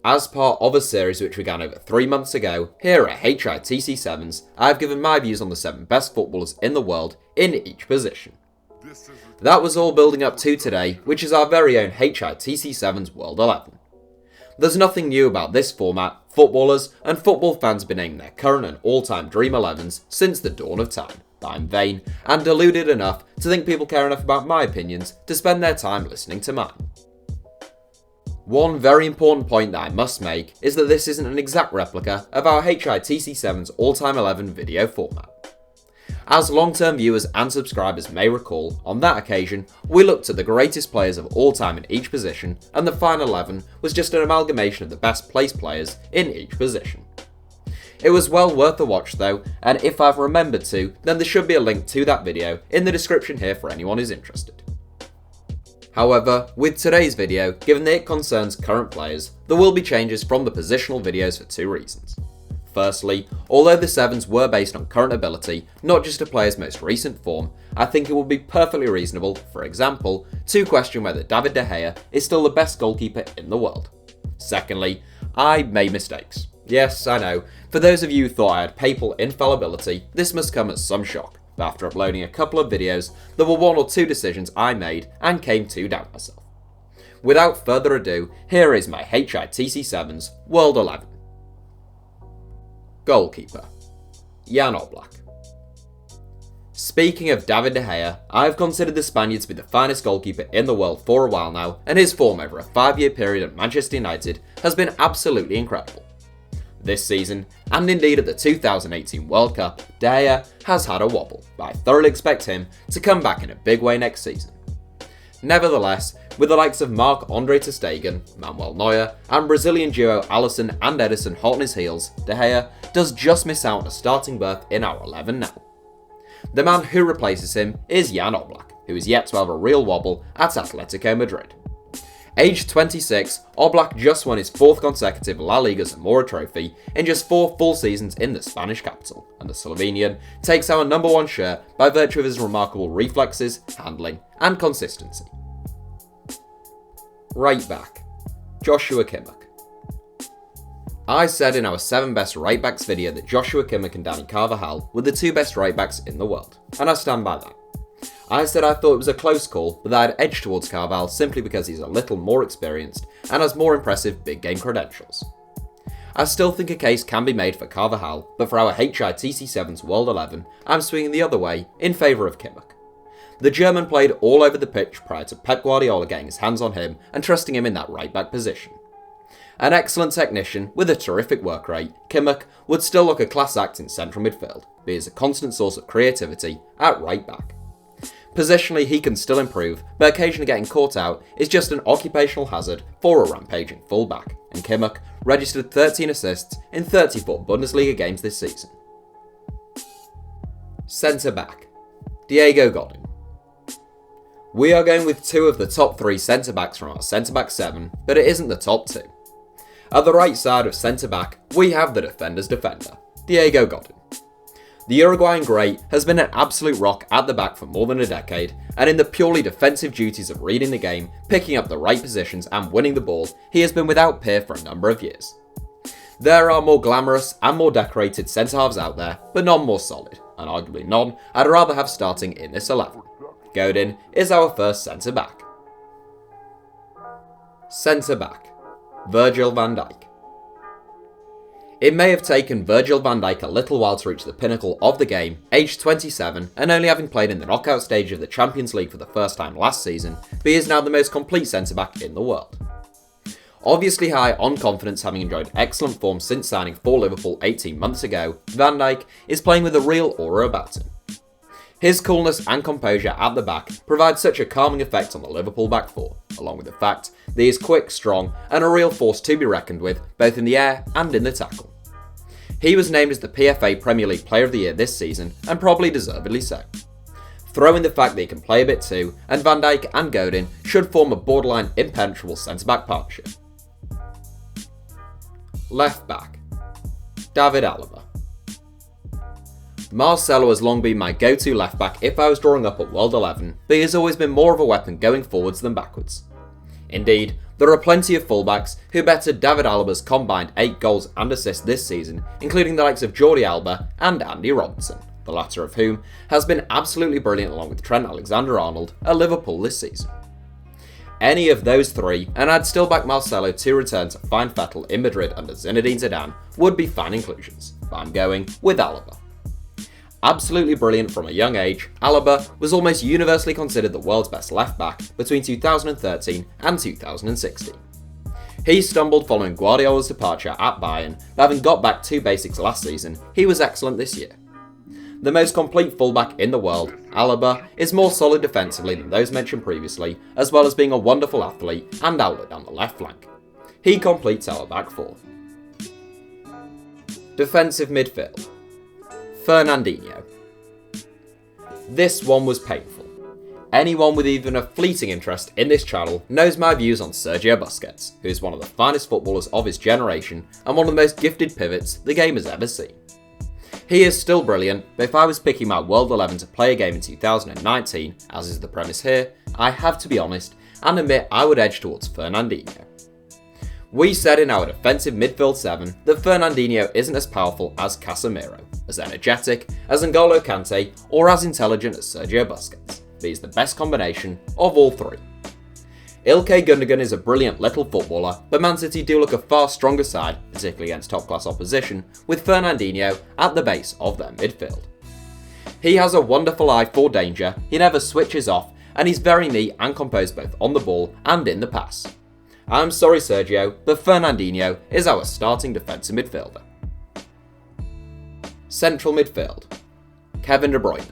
As part of a series which began over 3 months ago, here at HITC Sevens, I have given my views on the 7 best footballers in the world in each position. That was all building up to today, which is our very own HITC Sevens World 11. There's nothing new about this format. Footballers and football fans have been named their current and all-time Dream 11s since the dawn of time. But I'm vain and deluded enough to think people care enough about my opinions to spend their time listening to mine. One very important point that I must make is that this isn't an exact replica of our HITC Sevens all-time 11 video format. As long-term viewers and subscribers may recall, on that occasion, we looked at the greatest players of all time in each position, and the final 11 was just an amalgamation of the best placed players in each position. It was well worth a watch though, and if I've remembered to, then there should be a link to that video in the description here for anyone who's interested. However, with today's video, given that it concerns current players, there will be changes from the positional videos for 2 reasons. Firstly, although the 7s were based on current ability, not just a player's most recent form, I think it would be perfectly reasonable, for example, to question whether David De Gea is still the best goalkeeper in the world. Secondly, I made mistakes. Yes, I know, for those of you who thought I had papal infallibility, this must come as some shock, but after uploading a couple of videos, there were 1 or 2 decisions I made and came to doubt myself. Without further ado, here is my HITC Sevens World 11. Goalkeeper, Jan Oblak. Speaking of David De Gea, I have considered the Spaniard to be the finest goalkeeper in the world for a while now, and his form over a 5-year period at Manchester United has been absolutely incredible. This season, and indeed at the 2018 World Cup, De Gea has had a wobble, but I thoroughly expect him to come back in a big way next season. Nevertheless, with the likes of Marc-Andre ter Stegen, Manuel Neuer, and Brazilian duo Alisson and Ederson hot on his heels, De Gea does just miss out on a starting berth in our 11 now. The man who replaces him is Jan Oblak, who is yet to have a real wobble at Atletico Madrid. Aged 26, Oblak just won his 4th consecutive La Liga Zamora trophy in just 4 full seasons in the Spanish capital, and the Slovenian takes our number 1 shirt by virtue of his remarkable reflexes, handling, and consistency. Right back, Joshua Kimmich. I said in our 7 best right backs video that Joshua Kimmich and Dani Carvajal were the 2 best right backs in the world, and I stand by that. I said I thought it was a close call, but that I'd edge towards Carvajal simply because he's a little more experienced and has more impressive big game credentials. I still think a case can be made for Carvajal, but for our HITC Sevens World 11, I'm swinging the other way in favour of Kimmich. The German played all over the pitch prior to Pep Guardiola getting his hands on him and trusting him in that right back position. An excellent technician with a terrific work rate, Kimmich would still look a class act in central midfield, but is a constant source of creativity at right back. Positionally he can still improve, but occasionally getting caught out is just an occupational hazard for a rampaging fullback, and Kimmich registered 13 assists in 34 Bundesliga games this season. Centre back, Diego Godin. We are going with 2 of the top 3 centre backs from our centre back 7, but it isn't the top 2. At the right side of centre back, we have the defender's defender, Diego Godin. The Uruguayan great has been an absolute rock at the back for more than a decade, and in the purely defensive duties of reading the game, picking up the right positions and winning the ball, he has been without peer for a number of years. There are more glamorous and more decorated centre-halves out there, but none more solid, and arguably none I'd rather have starting in this 11. Godin is our first centre-back. Centre-back, Virgil van Dijk. It may have taken Virgil van Dijk a little while to reach the pinnacle of the game, aged 27 and only having played in the knockout stage of the Champions League for the first time last season, but he is now the most complete centre-back in the world. Obviously high on confidence, having enjoyed excellent form since signing for Liverpool 18 months ago, Van Dijk is playing with a real aura about him. His coolness and composure at the back provide such a calming effect on the Liverpool back 4, along with the fact that he is quick, strong, and a real force to be reckoned with, both in the air and in the tackle. He was named as the PFA Premier League Player of the Year this season, and probably deservedly so. Throw in the fact that he can play a bit too, and Van Dijk and Godin should form a borderline impenetrable centre-back partnership. Left back, David Alaba. Marcelo has long been my go-to left back if I was drawing up a World 11, but he has always been more of a weapon going forwards than backwards. Indeed, there are plenty of fullbacks who bettered David Alaba's combined 8 goals and assists this season, including the likes of Jordi Alba and Andy Robertson, the latter of whom has been absolutely brilliant along with Trent Alexander-Arnold at Liverpool this season. Any of those three, and I'd still back Marcelo to return to find Vettel in Madrid under Zinedine Zidane, would be fine inclusions, but I'm going with Alaba. Absolutely brilliant from a young age, Alaba was almost universally considered the world's best left-back between 2013 and 2016. He stumbled following Guardiola's departure at Bayern, but having got back to basics last season, he was excellent this year. The most complete fullback in the world, Alaba is more solid defensively than those mentioned previously, as well as being a wonderful athlete and outlet down the left flank. He completes our back four. Defensive midfield. Fernandinho. This one was painful. Anyone with even a fleeting interest in this channel knows my views on Sergio Busquets, who is one of the finest footballers of his generation and one of the most gifted pivots the game has ever seen. He is still brilliant, but if I was picking my World 11 to play a game in 2019, as is the premise here, I have to be honest and admit I would edge towards Fernandinho. We said in our defensive midfield 7 that Fernandinho isn't as powerful as Casemiro, as energetic as N'Golo Kante, or as intelligent as Sergio Busquets, but he's the best combination of all three. Ilkay Gundogan is a brilliant little footballer, but Man City do look a far stronger side, particularly against top-class opposition, with Fernandinho at the base of their midfield. He has a wonderful eye for danger, he never switches off, and he's very neat and composed both on the ball and in the pass. I'm sorry Sergio, but Fernandinho is our starting defensive midfielder. Central midfield. Kevin De Bruyne.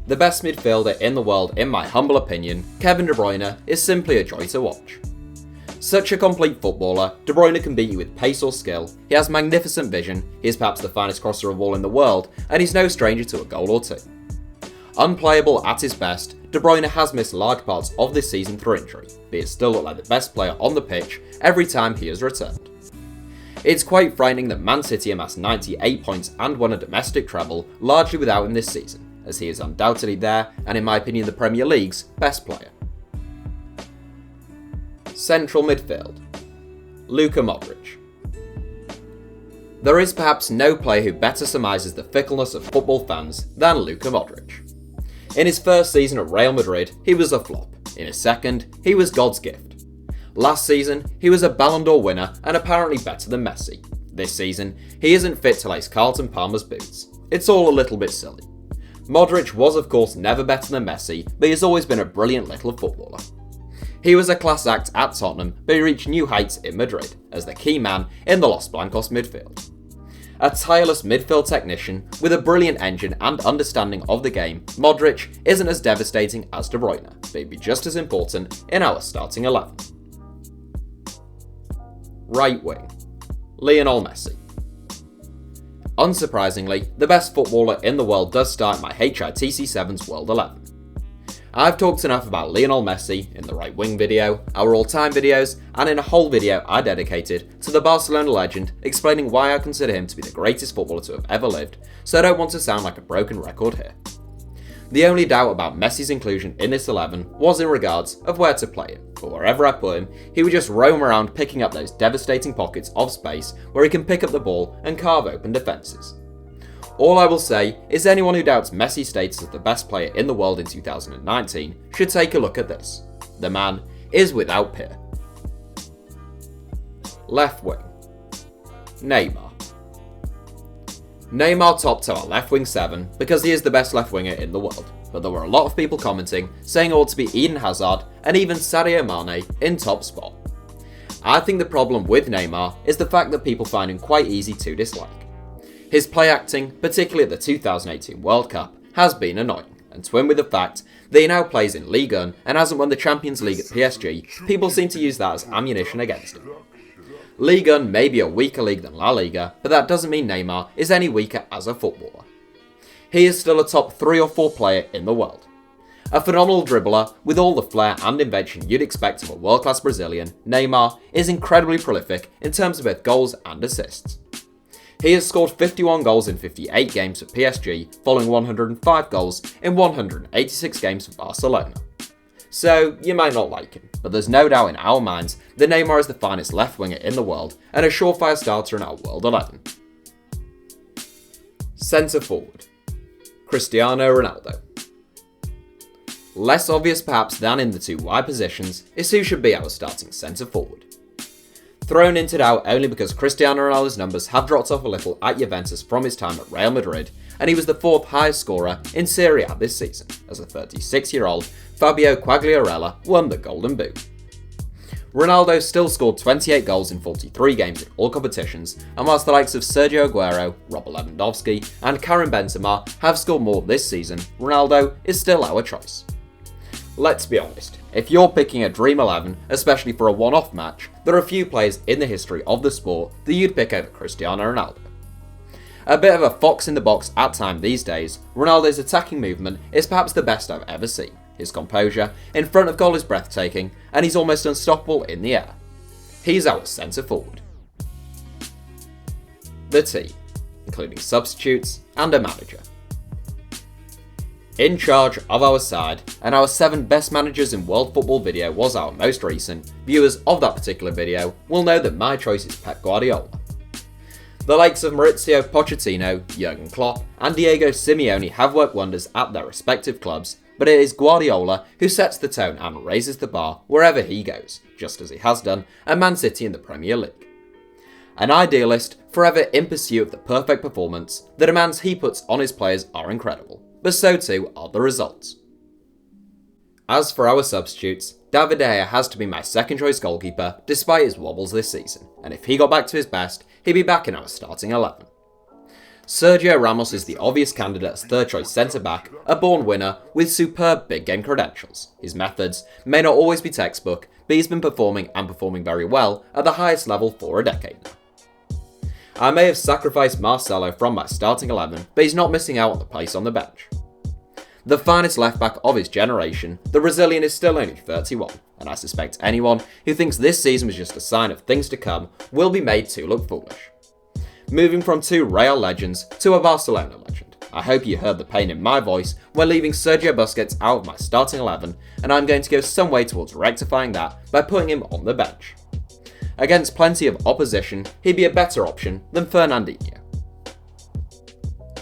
The best midfielder in the world in my humble opinion, Kevin De Bruyne is simply a joy to watch. Such a complete footballer, De Bruyne can beat you with pace or skill, he has magnificent vision, he is perhaps the finest crosser of all in the world, and he's no stranger to a goal or two. Unplayable at his best, De Bruyne has missed large parts of this season through injury, but he still looked like the best player on the pitch every time he has returned. It's quite frightening that Man City amassed 98 points and won a domestic treble largely without him this season, as he is undoubtedly their, and in my opinion the Premier League's, best player. Central midfield. Luka Modric. There is perhaps no player who better surmises the fickleness of football fans than Luka Modric. In his first season at Real Madrid, he was a flop. In his second, he was God's gift. Last season, he was a Ballon d'Or winner and apparently better than Messi. This season, he isn't fit to lace Carlton Palmer's boots. It's all a little bit silly. Modric was of course never better than Messi, but he has always been a brilliant little footballer. He was a class act at Tottenham, but he reached new heights in Madrid, as the key man in the Los Blancos midfield. A tireless midfield technician with a brilliant engine and understanding of the game, Modric isn't as devastating as De Bruyne, but he'd be just as important in our starting 11. Right wing. Lionel Messi. Unsurprisingly, the best footballer in the world does start my HITC Sevens World 11. I've talked enough about Lionel Messi in the right wing video, our all-time videos, and in a whole video I dedicated to the Barcelona legend explaining why I consider him to be the greatest footballer to have ever lived, so I don't want to sound like a broken record here. The only doubt about Messi's inclusion in this 11 was in regards of where to play him, but wherever I put him, he would just roam around picking up those devastating pockets of space where he can pick up the ball and carve open defences. All I will say is anyone who doubts Messi's status as the best player in the world in 2019 should take a look at this. The man is without peer. Left wing. Neymar. Neymar topped our left wing 7 because he is the best left winger in the world, but there were a lot of people commenting saying it ought to be Eden Hazard and even Sadio Mane in top spot. I think the problem with Neymar is the fact that people find him quite easy to dislike. His play acting, particularly at the 2018 World Cup, has been annoying, and twin with the fact that he now plays in Ligue 1 and hasn't won the Champions League at PSG, people seem to use that as ammunition against him. Ligue 1 may be a weaker league than La Liga, but that doesn't mean Neymar is any weaker as a footballer. He is still a top 3 or 4 player in the world. A phenomenal dribbler with all the flair and invention you'd expect of a world-class Brazilian, Neymar is incredibly prolific in terms of both goals and assists. He has scored 51 goals in 58 games for PSG, following 105 goals in 186 games for Barcelona. so you might not like him, but there's no doubt in our minds that Neymar is the finest left winger in the world and a surefire starter in our World 11. Centre forward, Cristiano Ronaldo. Less obvious perhaps than in the two wide positions is who should be our starting centre forward. Thrown into doubt only because Cristiano Ronaldo's numbers have dropped off a little at Juventus from his time at Real Madrid, and he was the 4th highest scorer in Serie A this season, as a 36-year-old Fabio Quagliarella won the Golden Boot. Ronaldo still scored 28 goals in 43 games in all competitions, and whilst the likes of Sergio Aguero, Robert Lewandowski and Karim Benzema have scored more this season, Ronaldo is still our choice. Let's be honest, if you're picking a Dream 11, especially for a one-off match, there are few players in the history of the sport that you'd pick over Cristiano Ronaldo. A bit of a fox in the box at times these days, Ronaldo's attacking movement is perhaps the best I've ever seen. His composure in front of goal is breathtaking, and he's almost unstoppable in the air. He's our centre forward. The team, including substitutes and a manager. In charge of our side, and our 7 best managers in world football video was our most recent, viewers of that particular video will know that my choice is Pep Guardiola. The likes of Mauricio Pochettino, Jurgen Klopp and Diego Simeone have worked wonders at their respective clubs, but it is Guardiola who sets the tone and raises the bar wherever he goes, just as he has done at Man City in the Premier League. An idealist, forever in pursuit of the perfect performance, the demands he puts on his players are incredible, but so too are the results. As for our substitutes, David De Gea has to be my second choice goalkeeper despite his wobbles this season, and if he got back to his best, he'd be back in our starting 11. Sergio Ramos is the obvious candidate as third choice centre back, a born winner with superb big game credentials. His methods may not always be textbook, but he's been performing very well at the highest level for a decade now. I may have sacrificed Marcelo from my starting 11, but he's not missing out on the place on the bench. The finest left back of his generation, the Brazilian is still only 31, and I suspect anyone who thinks this season was just a sign of things to come will be made to look foolish. Moving from 2 Real legends to a Barcelona legend, I hope you heard the pain in my voice when leaving Sergio Busquets out of my starting 11, and I'm going to go some way towards rectifying that by putting him on the bench. Against plenty of opposition, he'd be a better option than Fernandinho.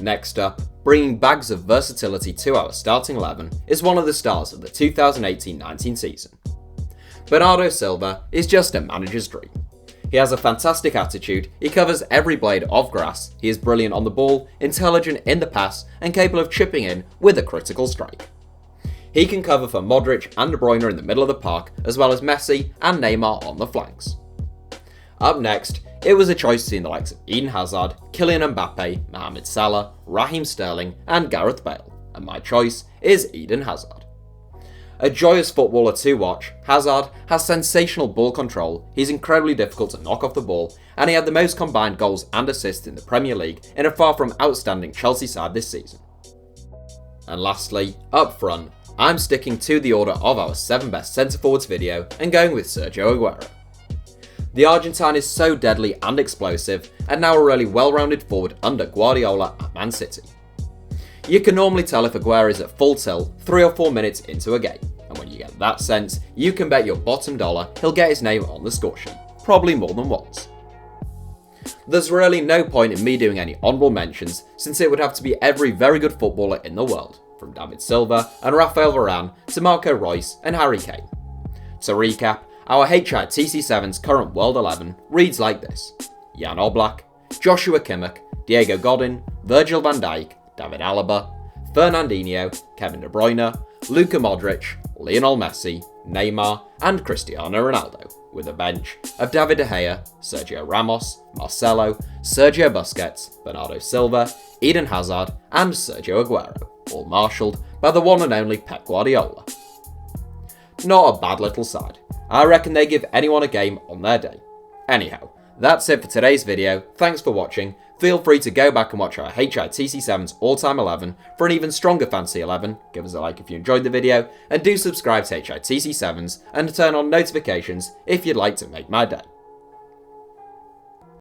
Next up, bringing bags of versatility to our starting 11 is one of the stars of the 2018-19 season. Bernardo Silva is just a manager's dream. He has a fantastic attitude, he covers every blade of grass, he is brilliant on the ball, intelligent in the pass, and capable of chipping in with a critical strike. He can cover for Modric and Bruyne in the middle of the park, as well as Messi and Neymar on the flanks. Up next, it was a choice between the likes of Eden Hazard, Kylian Mbappe, Mohamed Salah, Raheem Sterling, and Gareth Bale, and my choice is Eden Hazard. A joyous footballer to watch, Hazard has sensational ball control, he's incredibly difficult to knock off the ball, and he had the most combined goals and assists in the Premier League in a far from outstanding Chelsea side this season. And lastly, up front, I'm sticking to the order of our 7 best centre forwards video and going with Sergio Aguero. The Argentine is so deadly and explosive, and now a really well-rounded forward under Guardiola at Man City. You can normally tell if Aguero is at full tilt 3 or 4 minutes into a game, and when you get that sense, you can bet your bottom dollar he'll get his name on the score sheet, probably more than once. There's really no point in me doing any honourable mentions, since it would have to be every very good footballer in the world, from David Silva and Rafael Varane to Marco Reus and Harry Kane. To recap, our HITC Sevens current World 11 reads like this: Jan Oblak, Joshua Kimmich, Diego Godin, Virgil van Dijk, David Alaba, Fernandinho, Kevin De Bruyne, Luka Modric, Lionel Messi, Neymar, and Cristiano Ronaldo, with a bench of David De Gea, Sergio Ramos, Marcelo, Sergio Busquets, Bernardo Silva, Eden Hazard, and Sergio Aguero, all marshalled by the one and only Pep Guardiola. Not a bad little side. I reckon they give anyone a game on their day. Anyhow, that's it for today's video. Thanks for watching. Feel free to go back and watch our HITC Sevens all-time 11 for an even stronger fantasy 11. Give us a like if you enjoyed the video, and do subscribe to HITC Sevens and turn on notifications if you'd like to make my day.